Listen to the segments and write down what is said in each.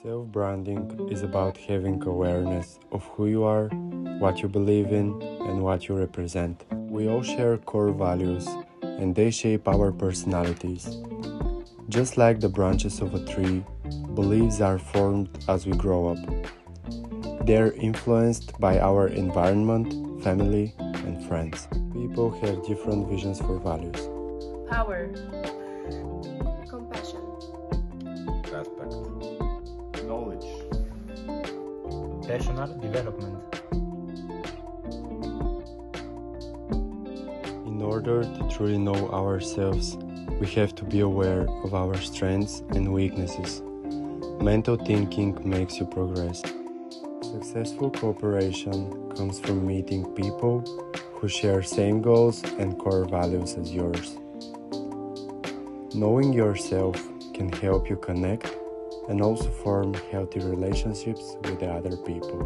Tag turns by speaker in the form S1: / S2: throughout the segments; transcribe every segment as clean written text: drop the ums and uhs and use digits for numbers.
S1: Self-branding is about having awareness of who you are, what you believe in, and what you represent. We all share core values, and they shape our personalities. Just like the branches of a tree, beliefs are formed as we grow up. They are influenced by our environment, family, and friends. People have different visions for values.
S2: Power, compassion,
S3: respect, knowledge,
S4: personal development.
S1: In order to truly know ourselves, we have to be aware of our strengths and weaknesses. Mental thinking makes you progress. Successful cooperation comes from meeting people who share same goals and core values as yours. Knowing yourself can help you connect and also form healthy relationships with the other people.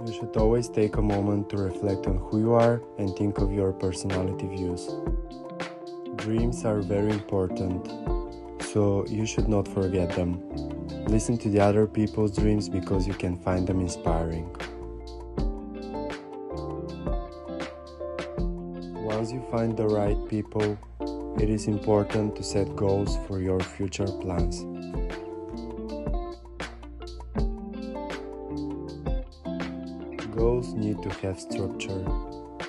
S1: You should always take a moment to reflect on who you are and think of your personality views. Dreams are very important, so you should not forget them. Listen to the other people's dreams because you can find them inspiring. Once you find the right people, it is important to set goals for your future plans. Goals need to have structure.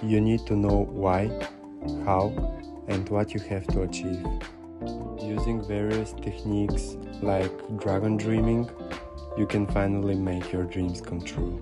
S1: You need to know why, how, and what you have to achieve. Using various techniques like dragon dreaming, you can finally make your dreams come true.